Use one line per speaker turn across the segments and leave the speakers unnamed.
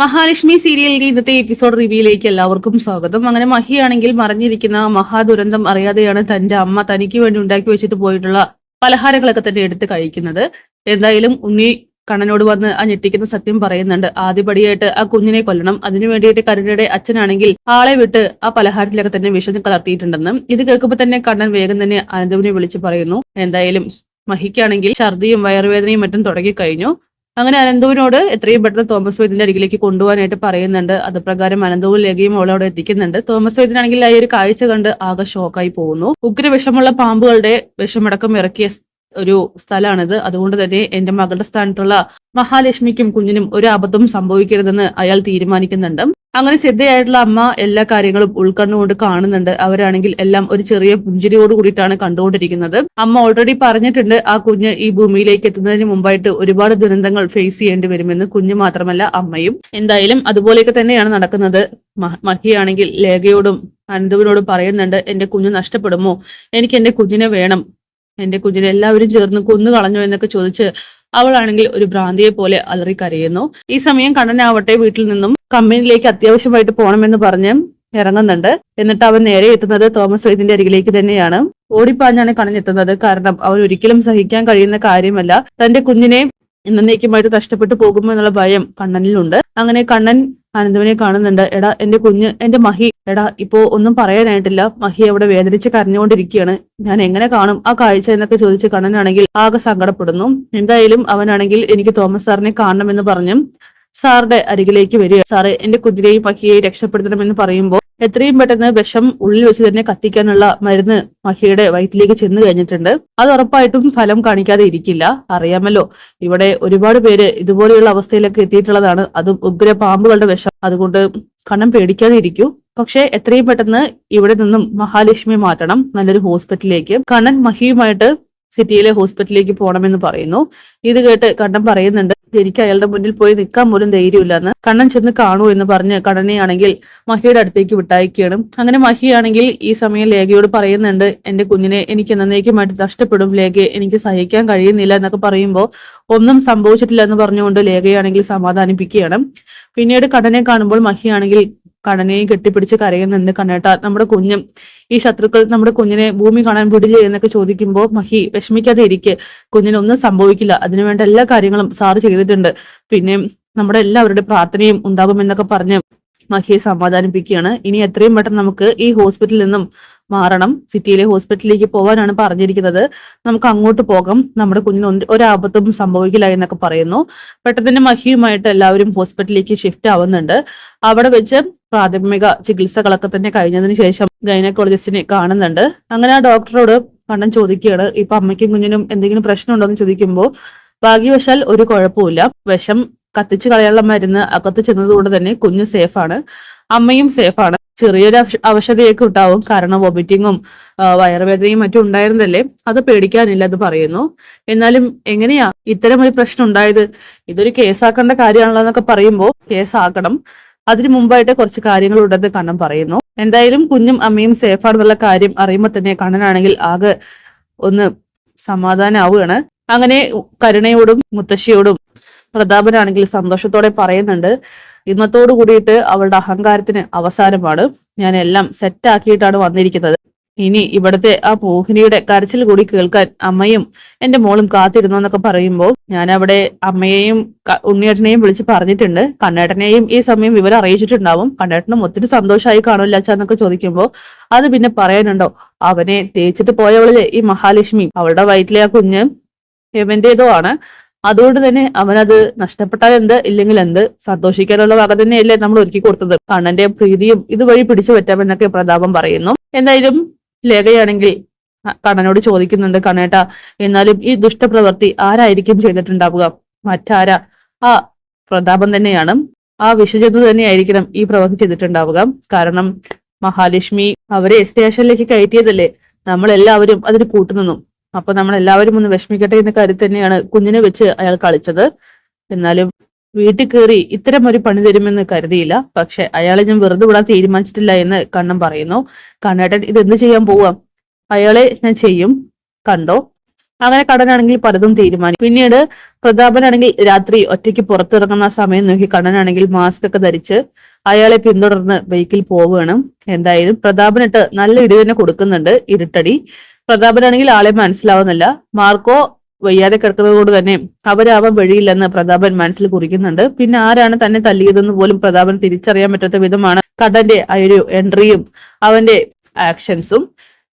മഹാലക്ഷ്മി സീരിയലിന്റെ ഇന്നത്തെ എപ്പിസോഡ് റിവ്യൂയിലേക്ക് എല്ലാവർക്കും സ്വാഗതം. അങ്ങനെ മഹിയാണെങ്കിൽ മറിഞ്ഞിരിക്കുന്ന മഹാദുരന്തം അറിയാതെയാണ് തന്റെ അമ്മ തനിക്ക് വേണ്ടി ഉണ്ടാക്കി വെച്ചിട്ട് പോയിട്ടുള്ള പലഹാരങ്ങളൊക്കെ തന്നെ എടുത്ത് കഴിക്കുന്നത്. എന്തായാലും ഉണ്ണി കണ്ണനോട് വന്ന് ആ ഞെട്ടിക്കുന്ന സത്യം പറയുന്നുണ്ട്. ആദ്യപടിയായിട്ട് ആ കുഞ്ഞിനെ കൊല്ലണം, അതിനു വേണ്ടിയിട്ട് കരുണയുടെ അച്ഛനാണെങ്കിൽ ആളെ വിട്ട് ആ പലഹാരത്തിലൊക്കെ തന്നെ വിഷം കലർത്തിയിട്ടുണ്ടെന്നും ഇത് കേൾക്കുമ്പോൾ തന്നെ കണ്ണൻ വേഗം തന്നെ അനന്തവിനെ വിളിച്ചു പറയുന്നു. എന്തായാലും മഹിക്കാണെങ്കിൽ ഛർദിയും വയറുവേദനയും മറ്റും തുടങ്ങിക്കഴിഞ്ഞു. അങ്ങനെ അനന്തുവിനോട് എത്രയും പെട്ടെന്ന് തോമസ് വൈദ്യന്റെ അരികിലേക്ക് കൊണ്ടുപോകാനായിട്ട് പറയുന്നുണ്ട്. അത് പ്രകാരം അനന്തവും ലേഖയും അവളവിടെ എത്തിക്കുന്നുണ്ട്. തോമസ് വൈദ്യനാണെങ്കിൽ ആ ഒരു കാഴ്ച കണ്ട് ആകെ ഷോക്കായി പോകുന്നു. ഉഗ്ര വിഷമുള്ള പാമ്പുകളുടെ വിഷമടക്കം ഇറക്കിയ ഒരു സ്ഥലമാണിത്. അതുകൊണ്ട് തന്നെ എന്റെ മകളുടെ സ്ഥാനത്തുള്ള മഹാലക്ഷ്മിക്കും കുഞ്ഞിനും ഒരു അബദ്ധം സംഭവിക്കരുതെന്ന് അയാൾ തീരുമാനിക്കുന്നുണ്ട്. അങ്ങനെ സിദ്ധയായിട്ടുള്ള അമ്മ എല്ലാ കാര്യങ്ങളും ഉൾക്കണ്ണുകൊണ്ട് കാണുന്നുണ്ട്. അവരാണെങ്കിൽ എല്ലാം ഒരു ചെറിയ പുഞ്ചിരിയോട് കൂടിയിട്ടാണ് കണ്ടുകൊണ്ടിരിക്കുന്നത്. അമ്മ ഓൾറെഡി പറഞ്ഞിട്ടുണ്ട് ആ കുഞ്ഞ് ഈ ഭൂമിയിലേക്ക് എത്തുന്നതിന് മുമ്പായിട്ട് ഒരുപാട് ദുരന്തങ്ങൾ ഫേസ് ചെയ്യേണ്ടി വരുമെന്ന്. കുഞ്ഞ് മാത്രമല്ല അമ്മയും. എന്തായാലും അതുപോലെയൊക്കെ തന്നെയാണ് നടക്കുന്നത്. മഹിയാണെങ്കിൽ ലേഖയോടും അനന്തുവിനോടും പറയുന്നുണ്ട്, എന്റെ കുഞ്ഞ് നഷ്ടപ്പെടുമോ, എനിക്ക് എന്റെ കുഞ്ഞിനെ വേണം, എന്റെ കുഞ്ഞിനെ എല്ലാവരും ചേർന്ന് കൊന്നു കളഞ്ഞു എന്നൊക്കെ ചോദിച്ച് അവളാണെങ്കിൽ ഒരു ഭ്രാന്തിയെ പോലെ അലറിക്കരയുന്നു. ഈ സമയം കണ്ണനാവട്ടെ വീട്ടിൽ നിന്നും കമ്പനിയിലേക്ക് അത്യാവശ്യമായിട്ട് പോകണമെന്ന് പറഞ്ഞ് ഇറങ്ങുന്നുണ്ട്. എന്നിട്ട് അവൻ നേരെ എത്തുന്നത് തോമസ് വൈദ്യന്റെ അരികിലേക്ക് തന്നെയാണ്. ഓടിപ്പാഞ്ഞാണ് കണ്ണനെത്തുന്നത്. കാരണം അവൻ ഒരിക്കലും സഹിക്കാൻ കഴിയുന്ന കാര്യമല്ല തന്റെ കുഞ്ഞിനെ എന്നേക്കുമായിട്ട് നഷ്ടപ്പെട്ടു പോകുമോ എന്നുള്ള ഭയം കണ്ണനിലുണ്ട്. അങ്ങനെ കണ്ണൻ അനന്തവിനെ കാണുന്നുണ്ട്. എടാ എന്റെ കുഞ്ഞ്, എന്റെ മഹി, എടാ ഇപ്പോ ഒന്നും പറയാനായിട്ടില്ല, മഹി അവിടെ വേദനിച്ച് കരഞ്ഞുകൊണ്ടിരിക്കുകയാണ്, ഞാൻ എങ്ങനെ കാണും ആ കാഴ്ച എന്നൊക്കെ ചോദിച്ച് കണ്ണനാണെങ്കിൽ ആകെ സങ്കടപ്പെടുന്നു. എന്തായാലും അവനാണെങ്കിൽ എനിക്ക് തോമസ് സാറിനെ കാണണമെന്ന് പറഞ്ഞു സാറുടെ അരികിലേക്ക് വരിക. സാറ് എന്റെ കുതിരയെയും മഹിയെയും രക്ഷപ്പെടുത്തണമെന്ന് പറയുമ്പോൾ എത്രയും പെട്ടെന്ന് വിഷം ഉള്ളിൽ വെച്ച് തന്നെ കത്തിക്കാനുള്ള മരുന്ന് മഹിയുടെ വയറ്റിലേക്ക് ചെന്ന് കഴിഞ്ഞിട്ടുണ്ട്. അത് ഉറപ്പായിട്ടും ഫലം കാണിക്കാതെ ഇരിക്കില്ല. അറിയാമല്ലോ, ഇവിടെ ഒരുപാട് പേര് ഇതുപോലെയുള്ള അവസ്ഥയിലൊക്കെ എത്തിയിട്ടുള്ളതാണ്, അതും ഉഗ്ര പാമ്പുകളുടെ വിഷം. അതുകൊണ്ട് കണ്ണം പേടിക്കാതെ ഇരിക്കൂ. പക്ഷെ എത്രയും പെട്ടെന്ന് ഇവിടെ നിന്നും മഹാലക്ഷ്മി മാറ്റണം നല്ലൊരു ഹോസ്പിറ്റലിലേക്ക്. കണ്ണൻ മഹിയുമായിട്ട് സിറ്റിയിലെ ഹോസ്പിറ്റലിലേക്ക് പോകണമെന്ന് പറയുന്നു. ഇത് കേട്ട് കണ്ണൻ പറയുന്നുണ്ട്, എനിക്ക് അയാളുടെ മുന്നിൽ പോയി നിൽക്കാൻ പോലും ധൈര്യമില്ലെന്ന്. കണ്ണൻ ചെന്ന് കാണൂ എന്ന് പറഞ്ഞ് കണ്ണനെയാണെങ്കിൽ മഹിയുടെ അടുത്തേക്ക് വിട്ടയക്കുകയാണ്. അങ്ങനെ മഹിയാണെങ്കിൽ ഈ സമയം ലേഖയോട് പറയുന്നുണ്ട്, എന്റെ കുഞ്ഞിനെ എനിക്ക് എന്നേക്കുമായിട്ട് നഷ്ടപ്പെടും ലേഖയെ, എനിക്ക് സഹിക്കാൻ കഴിയുന്നില്ല എന്നൊക്കെ പറയുമ്പോൾ ഒന്നും സംഭവിച്ചിട്ടില്ല എന്ന് പറഞ്ഞുകൊണ്ട് ലേഖയാണെങ്കിൽ സമാധാനിപ്പിക്കുകയാണ്. പിന്നീട് കണ്ണനെ കാണുമ്പോൾ മഹിയാണെങ്കിൽ കണ്ണനെയും കെട്ടിപ്പിടിച്ച് കരയുന്നുണ്ട്. കണ്ണേട്ട, നമ്മുടെ കുഞ്ഞും ഈ ശത്രുക്കൾ നമ്മുടെ കുഞ്ഞിനെ ഭൂമി കാണാൻ വിടില്ലേ എന്നൊക്കെ ചോദിക്കുമ്പോൾ മഹി വിഷമിക്കാതെ ഇരിക്കെ, കുഞ്ഞിനൊന്നും സംഭവിക്കില്ല, അതിനുവേണ്ട എല്ലാ കാര്യങ്ങളും സാറ് ചെയ്തിട്ടുണ്ട്, പിന്നെ നമ്മുടെ എല്ലാവരുടെ പ്രാർത്ഥനയും ഉണ്ടാകുമെന്നൊക്കെ പറഞ്ഞ് മഹിയെ സമാധാനിപ്പിക്കുകയാണ്. ഇനി എത്രയും പെട്ടെന്ന് നമുക്ക് ഈ ഹോസ്പിറ്റലിൽ നിന്നും മാറണം, സിറ്റിയിലെ ഹോസ്പിറ്റലിലേക്ക് പോകാനാണ് പറഞ്ഞിരിക്കുന്നത്, നമുക്ക് അങ്ങോട്ട് പോകാം, നമ്മുടെ കുഞ്ഞിന് ഒരാപത്തും സംഭവിക്കില്ല എന്നൊക്കെ പറയുന്നു. പെട്ടെന്ന് മഹിയുമായിട്ട് എല്ലാവരും ഹോസ്പിറ്റലിലേക്ക് ഷിഫ്റ്റ് ആവുന്നുണ്ട്. അവിടെ വെച്ച് പ്രാഥമിക ചികിത്സകളൊക്കെ തന്നെ കഴിഞ്ഞതിന് ശേഷം ഗൈനക്കോളജിസ്റ്റിനെ കാണുന്നുണ്ട്. അങ്ങനെ ആ ഡോക്ടറോട് കണ്ണൻ ചോദിക്കുകയാണ്, ഇപ്പൊ അമ്മയ്ക്കും കുഞ്ഞിനും എന്തെങ്കിലും പ്രശ്നമുണ്ടോ എന്ന് ചോദിക്കുമ്പോൾ ഭാഗ്യവശാൽ ഒരു കുഴപ്പമില്ല, വിഷം കത്തിച്ചു കളയാനുള്ള മരുന്ന് അകത്ത് ചെന്നതുകൊണ്ട് തന്നെ കുഞ്ഞ് സേഫാണ്, അമ്മയും സേഫാണ്, ചെറിയൊരു അവശതയൊക്കെ ഉണ്ടാവും, കാരണം വൊമിറ്റിങ്ങും വയറുവേദനയും മറ്റും ഉണ്ടായിരുന്നല്ലേ, അത് പേടിക്കാനില്ല എന്ന് പറയുന്നു. എന്നാലും എങ്ങനെയാ ഇത്തരം ഒരു പ്രശ്നം ഉണ്ടായത്, ഇതൊരു കേസാക്കേണ്ട കാര്യമാണല്ലോ എന്നൊക്കെ പറയുമ്പോൾ കേസാക്കണം, അതിനു മുമ്പായിട്ട് കുറച്ച് കാര്യങ്ങൾ ഉണ്ടെന്ന് കണ്ണൻ പറയുന്നു. എന്തായാലും കുഞ്ഞും അമ്മയും സേഫാണെന്നുള്ള കാര്യം അറിയുമ്പോൾ തന്നെ കണ്ണനാണെങ്കിൽ ആകെ ഒന്ന് സമാധാനാവുകയാണ്. അങ്ങനെ കരുണയോടും മുത്തശ്ശിയോടും പ്രതാപനാണെങ്കിൽ സന്തോഷത്തോടെ പറയുന്നുണ്ട്, ഇന്നത്തോടു കൂടിയിട്ട് അവളുടെ അഹങ്കാരത്തിന് അവസാനമാണ്, ഞാൻ എല്ലാം സെറ്റാക്കിയിട്ടാണ് വന്നിരിക്കുന്നത്, ഇനി ഇവിടുത്തെ ആ മോഹിനിയുടെ കരച്ചിൽ കൂടി കേൾക്കാൻ അമ്മയും എന്റെ മോളും കാത്തിരുന്നു എന്നൊക്കെ പറയുമ്പോൾ ഞാൻ അവിടെ അമ്മയെയും ഉണ്ണിയേട്ടനെയും വിളിച്ച് പറഞ്ഞിട്ടുണ്ട്, കണ്ണേട്ടനെയും ഈ സമയം വിവരം അറിയിച്ചിട്ടുണ്ടാവും, കണ്ണേട്ടനും ഒത്തിരി സന്തോഷമായി കാണില്ല എന്നൊക്കെ ചോദിക്കുമ്പോൾ അത് പിന്നെ പറയാനുണ്ടോ, അവനെ തേച്ചിട്ട് പോയവളിലെ ഈ മഹാലക്ഷ്മി, അവളുടെ വയറ്റിലെ ആ കുഞ്ഞ് എവന്റേതോ ആണ്, അതുകൊണ്ട് തന്നെ അവനത് നഷ്ടപ്പെട്ടാൽ എന്ത് ഇല്ലെങ്കിൽ എന്ത്, സന്തോഷിക്കാനുള്ള വക തന്നെയല്ലേ നമ്മൾ ഒരുക്കി കൊടുത്തത്, കണ്ണന്റെ പ്രീതിയും ഇതുവഴി പിടിച്ചു പറ്റാമെന്നൊക്കെ പ്രതാപം പറയുന്നു. എന്തായാലും ലേഖയാണെങ്കിൽ കണ്ണനോട് ചോദിക്കുന്നുണ്ട്, കണ്ണേട്ട എന്നാലും ഈ ദുഷ്ടപ്രവൃത്തി ആരായിരിക്കും ചെയ്തിട്ടുണ്ടാവുക, മറ്റാരാ, ആ പ്രതാപം തന്നെയാണ്, ആ വിഷജന്തു തന്നെയായിരിക്കണം ഈ പ്രവൃത്തി ചെയ്തിട്ടുണ്ടാവുക, കാരണം മഹാലക്ഷ്മി അവരെ സ്റ്റേഷനിലേക്ക് കയറ്റിയതല്ലേ, നമ്മളെല്ലാവരും അതിന് കൂട്ടുനിന്നു, അപ്പൊ നമ്മൾ എല്ലാവരും ഒന്ന് വിഷമിക്കട്ടെ എന്ന കാര്യം തന്നെയാണ് കുഞ്ഞിനെ വെച്ച് അയാൾ കളിച്ചത്. എന്നാലും വീട്ടിൽ കയറി ഇത്തരം ഒരു പണി തരുമെന്ന് കരുതിയില്ല, പക്ഷെ അയാളെ ഞാൻ വെറുതെ വിടാൻ തീരുമാനിച്ചിട്ടില്ല എന്ന് കണ്ണൻ പറയുന്നു. കണ്ണേട്ടൻ ഇത് എന്ത് ചെയ്യാൻ പോവാം, അയാളെ ഞാൻ ചെയ്യും, കണ്ടോ, അങ്ങനെ കണ്ണനാണെങ്കിൽ പലതും തീരുമാനിക്കും. പിന്നീട് പ്രതാപനാണെങ്കിൽ രാത്രി ഒറ്റയ്ക്ക് പുറത്തിറങ്ങുന്ന സമയം നോക്കി കണ്ണനാണെങ്കിൽ മാസ്ക് ഒക്കെ ധരിച്ച് അയാളെ പിന്തുടർന്ന് ബൈക്കിൽ പോവുകയാണ്. എന്തായാലും പ്രതാപനിട്ട് നല്ല ഇടി തന്നെ കൊടുക്കുന്നുണ്ട് ഇരുട്ടടി. പ്രതാപനാണെങ്കിൽ ആളെ മനസ്സിലാവുന്നില്ല. മാർക്കോ വയ്യാതെ കിടക്കുന്നത് കൊണ്ട് തന്നെ അവരാവാൻ വഴിയില്ലെന്ന് പ്രതാപൻ മനസ്സിൽ കുറിക്കുന്നുണ്ട്. പിന്നെ ആരാണ് തന്നെ തല്ലിയതെന്ന് പോലും പ്രതാപൻ തിരിച്ചറിയാൻ പറ്റാത്ത വിധമാണ് കണ്ണന്റെ ആ ഒരു എൻട്രിയും അവന്റെ ആക്ഷൻസും.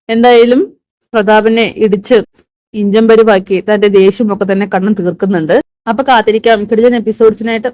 എന്തായാലും പ്രതാപനെ ഇടിച്ച് ഇഞ്ചം പരിവാക്കി തന്റെ ദേഷ്യമൊക്കെ തന്നെ കണ്ണൻ തീർക്കുന്നുണ്ട്. അപ്പൊ കാത്തിരിക്കാം കിടിലൻ എപ്പിസോഡ്സിനായിട്ട്.